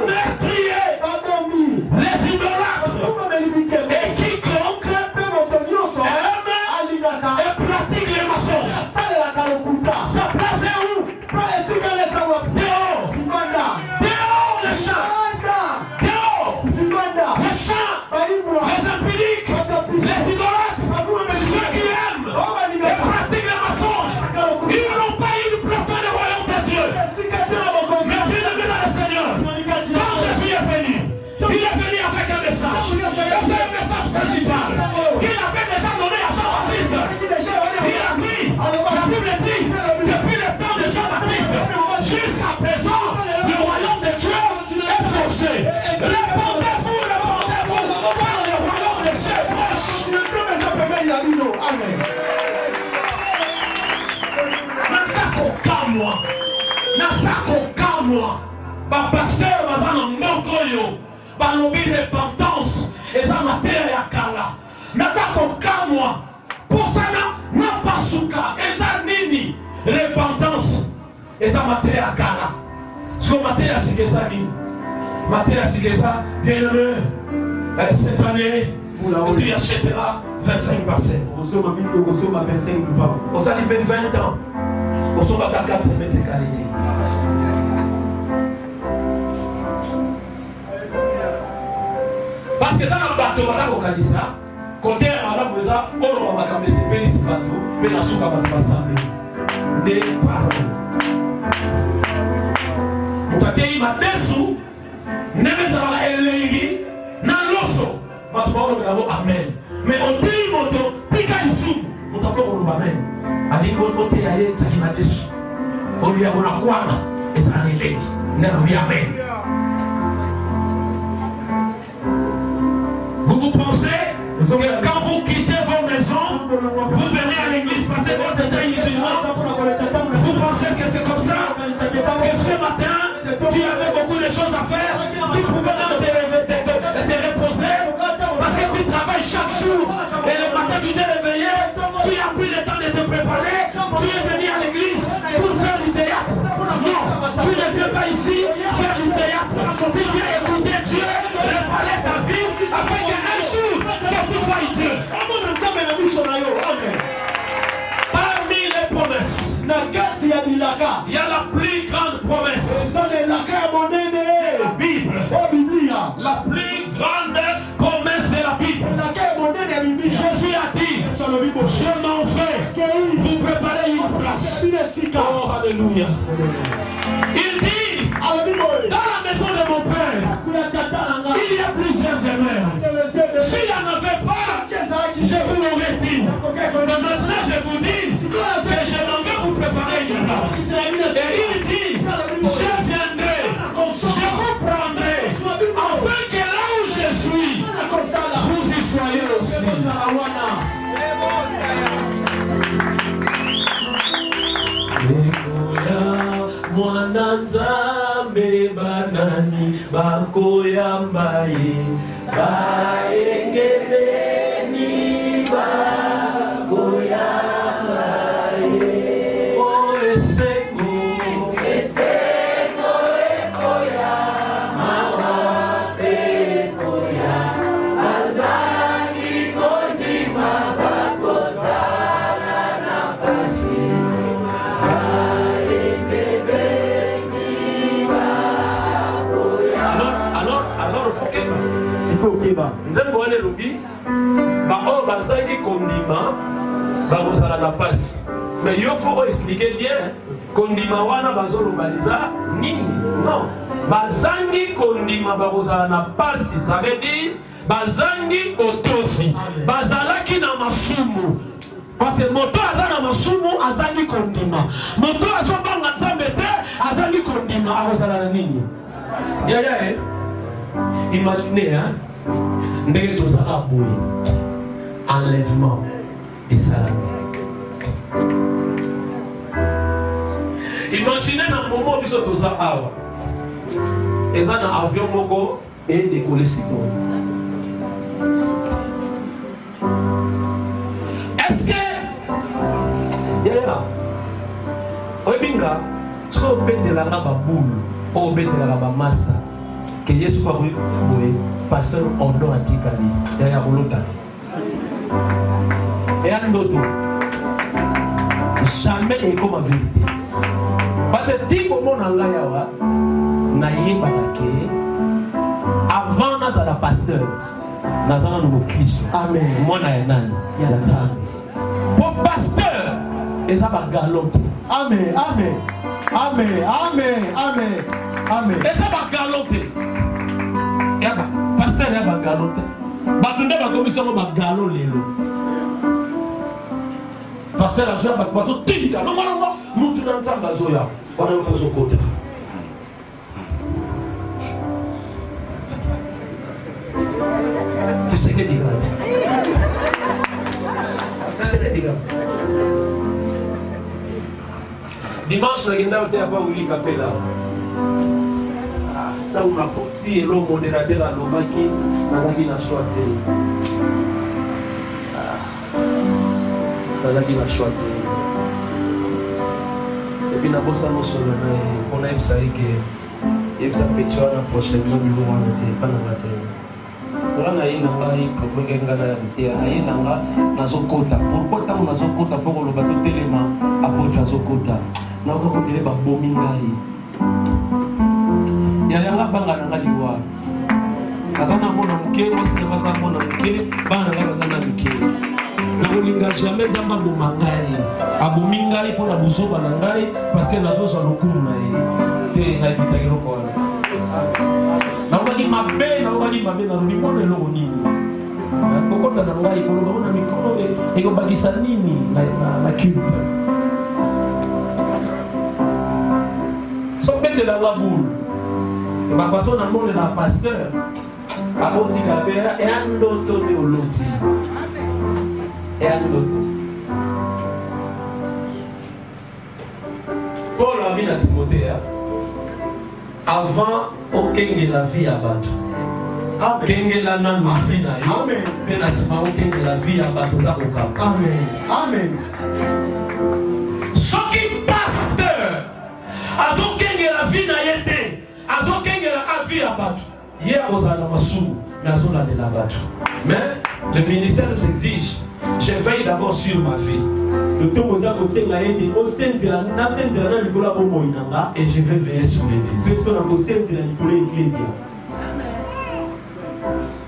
D: meurtriers, les idolâtres, et quiconque aime et pratique les mensonges. Sa place est où? Dehors. Dehors les chiens. Dehors les chiens, les empiriques, les idolâtres, ceux qui aiment et pratiquent les mensonges. Ils n'ont pas eu de place dans le royaume de Dieu. Mais bien aimé dans le Seigneur, quand Jésus est venu, il est venu avec un message. Et c'est le message principal qu'il avait déjà donné à Jean-Baptiste. Il a dit, la Bible dit, depuis le temps de Jean-Baptiste jusqu'à présent, le royaume de Dieu est forcé. Répondez-vous, car le royaume de Dieu est proche.
C: Amen.
D: Nasakokamwa bapasteur baza na moko oyo balobi repentance eza mateya ya kala. Nasakokamwa posana na pasuka eza nini? Repentance eza mateya ya kala. Siko mateya sika eza nini? Mateya sika eza bien-aimé. Cette année tu achèteras 25 parcelles. On s'est dit 20 ans. On s'en va à 4 mètres carrés. Parce que ça n'a pas de bateau au Kanisa. Côté arabe, on va camber ces pays, c'est bateau. Mais la souka va pas s'amener. Des paroles. On va dire, ma besu, n'est pas à l'église, n'a l'osso. Ma parole de l'avant, amen. Mais on dit, mon dos, pica du sou. On t'a pas pour amen. Ali côté aye ça qui m'a déçu. On lui a on a quoi là? Et ça n'est l'église. N'a lui amen. Vous pensez que quand vous quittez vos maisons, vous venez à l'église passer votre temps inutilement? Vous pensez que c'est comme ça? Que ce matin, tu avais beaucoup de choses à faire, tu pouvais te reposer parce que tu travailles chaque jour et le matin tu t'es réveillé, tu as pris le temps de te préparer, tu es venu à l'église pour faire du théâtre. Non, tu ne viens pas ici faire du théâtre. Tu viens écouter Dieu, réparer ta vie afin qu'un jour que tu sois Dieu. Parmi les promesses, il y a la plus grande promesse. La Bible. La plus grande promesse de la Bible. Jésus a dit, je m'en vais, vous préparez une place. Oh, alléluia. Il dit, dans la maison de mon Père, il y a plusieurs demeures. S'il n'y en avait pas, je vous l'aurais dit. Mais maintenant, je vous dis que je m'en vais vous préparer une place. Et il dit, je viendrai, je vous prendrai, afin que là où je suis, vous y soyez aussi. Mwananzambe banani bakoyambaye baengeleni bakoyambaye oeseko ekoya mawape ekoya azangi kondima bakozala na pasi. Alors il faut que nzambe wana elobi baoyo bazangi kondima bakozala na pasi. Mais il faut expliquer bien kondima wana bazoloba eza nini. Non, bazangi kondima bakozala na pasi, ça veut dire bazangi otosi, bazalaki na masumu. Parce que moto aza na masumu azangi kondima, moto azobanga nzambe te azangi kondima akozala na nini? Imaginez, hein?
F: ndenge tozala boye enlèvement esalami. Imaginez na moment biso toza awa eza na avion moko et décoller sikoyo. Est-ce que yaya oyebinga so obetelanga baboule o obetelaka bamasta ke yesu kwa boye pasteur ondo atikali yaya kolotana eya ndoto jamais ekoma vérité parce que ti komona ngai awa nayebaka ke avant nazala pasteur nazala na mokristo mwana ya nani ya nzambe po pasteur eza bagalo te.
C: Amen, amen, amen, amen, amen, amen.
F: Eza bagalo te. Yaba pasteur ya bagalo te. Bato nde bakomisango bagalo lelo. Pasteur azoya bato bazotilika nongonongo mutu na nzambe azoya wana yo kozokota. Tiseke digati. Tiseke digati. Dimanche nagenda ote apa uli kapela. Tangu nakoti elo moderateur alobaki nazaki na choix te. Nazaki na choix te. Et puis nabosa mosolo na mpona yebisa eke yebisa peti wana prochainement niveau wana te epa nanga te. Nga na ye na ngai problème nga na te na ye na nga nazokota. Pourquoi ntango nazokota fo koloba totelema apôtre azokota. Na ko kotele ba bomi ngai. Ya nga banga na ngali wa. Kazana mona mke mosi na baza mona mke bana nga bazana mke. Na kolinga jamais zamba boma ngai. Abomi ngai pona busoba na ngai parce que nazosa lokumu na ye. Te na titakelo ko. Na wali mabe na rudi mona eloko nini. Kokota na ngai ko na mikro e ko bagisa nini na culte. De la boule. Ma façon de monde la pasteur. A bon dit la vera et un autre de l'autre. Et un autre. Paul a vu la Timothée. Avant aucun de la vie à battre. Aucun la nan vie na yo. Amen. Mais la sima aucun de la vie à battre za koka.
C: Amen. Amen.
F: Ce qui pasteur. Azokenge la vie na yete, azokenge la vie à battre. Hier aux Alamassou, mais azona de la battre. Mais le ministère nous exige, je veille d'abord sur ma vie.
C: Le temps aux Akosenga yete, au Senzela, na Senzela na Nicolas Bomo inanga,
F: et je vais veiller sur l'église.
C: Parce qu'on a au Senzela Nicolas Ecclesia.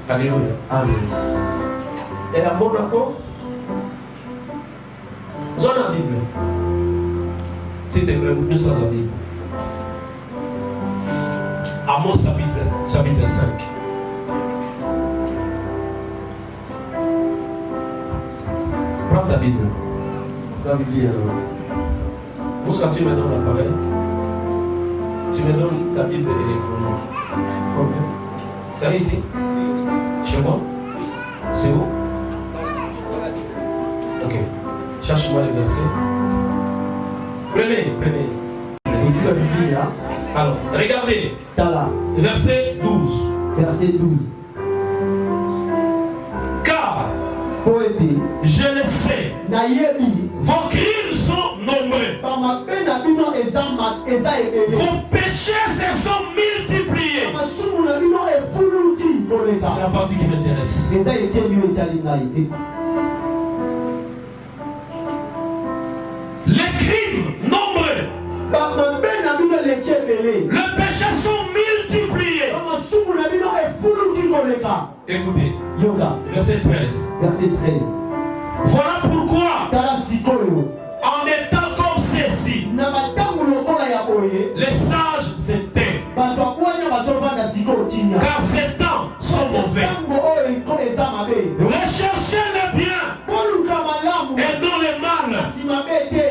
F: Alléluia. Amen. Et à Monaco, zone la Bible. S'il te plaît, nous sommes la Bible. Amos chapitre 5. Prends ta Bible.
C: La Bible alors.
F: Quand tu me donnes l'appareil, tu me donnes ta Bible électronique.
C: Okay.
F: C'est ici. Chez moi. C'est où? Ok. Cherche-moi le verset. Prenez.
C: Et tu la Bible là.
F: Alors, regardez.
C: Tala.
F: Verset 12.
C: Verset 12.
F: Car,
C: Poète,
F: je le sais,
C: Nayebi,
F: vos crimes sont nombreux. Vos péchés se sont multipliés. C'est la partie qui m'intéresse. Les crimes nombreux. Les péchés sont multipliés. Écoutez, verset 13.
C: Verset 13.
F: Voilà pourquoi, en étant comme ceci, les sages s'éteignent. Car ces temps sont mauvais. Recherchez le bien et non le mal,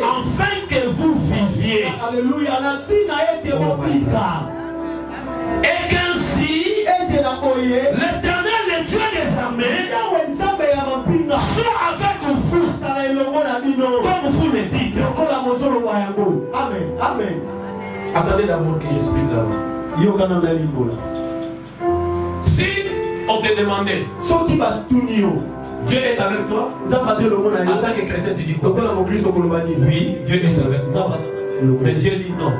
F: afin que vous viviez.
C: Alléluia.
F: Et qu'ainsi, l'Éternel le
C: Amen.
F: Attendez d'abord que j'explique là-bas. Si on te demandait, Dieu est avec toi, en tant que chrétien, tu dis quoi? Oui, Dieu est avec toi. Mais Dieu dit non.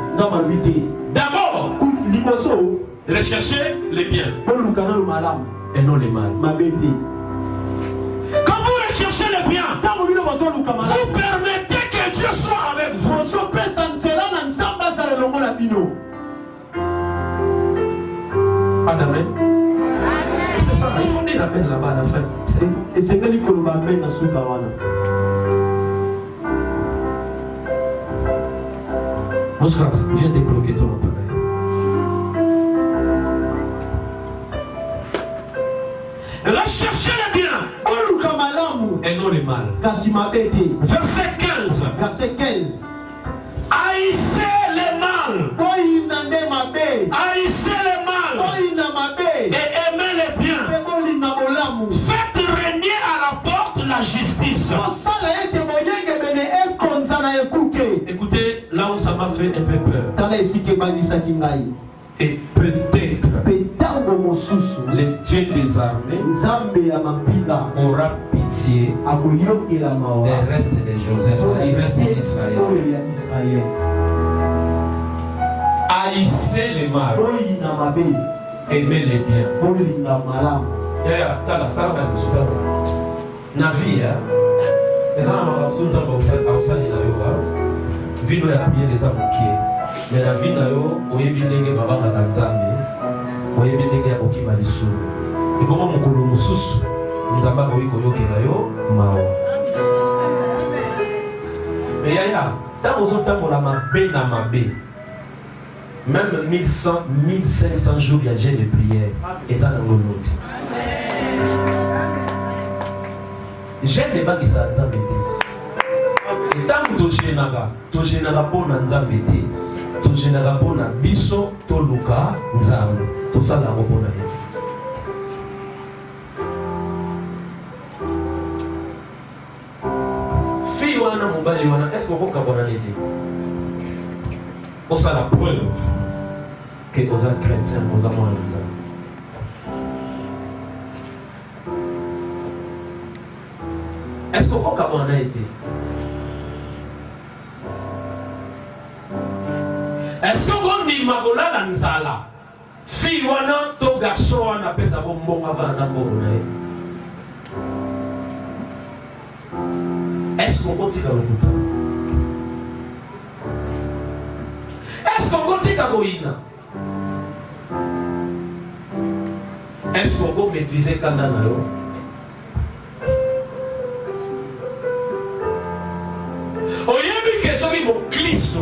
F: D'abord, recherchez les biens et non les mal. Quand vous recherchez les biens, vous permettez que Dieu soit avec vous. Amen. C'est ça, il faut dire l'amen là-bas à la fin. Oscar, viens débloquer ton appareil. Recherchez les biens et non les mal. Verset 15. Haïssez les mal. Haïssez les mal. Et aimez les biens. Faites régner à la porte la justice. Écoutez, là où ça m'a fait un peu peur. Et peut-être le Dieu des armées aura pitié des restes de Joseph. Il reste d'Israël. Haïssez les mal. Aimez les biens. Na vie, les gens sont vino ya bien les amokier. Mais la vie na yo, oyebi ndenge babanga na Nzambe, oyebi ndenge ya kokima lisumu. Et comment mokolo mususu, Nzamba ko yokela yo mawa. Mais yaya, tant aux autres la mabe na mabe. Même 1500 jours il y a jeûne de prière et ça dans l'autre. Jeûne n'est pas qui ça Nzambe. Et tant que tu gênes pour Nzambe, tu gênes pour biso, tu luka Nzambe, tout ça là pour Nzambe. Fille wana mobali wana, est-ce que vous pouvez connaître? C'est la preuve que vous êtes chrétien, vous êtes moins Nzambe. Est-ce que vous pouvez connaître? Est-ce que vous avez magola la nzala? Fille wana to garçon wana pesa bonbon avant na bonbon. Est-ce qu'on continue à le bouton? Est-ce qu'on continue à goïna? Est-ce qu'on peut maîtriser Kandana? Oyebi que ce qui est Christ.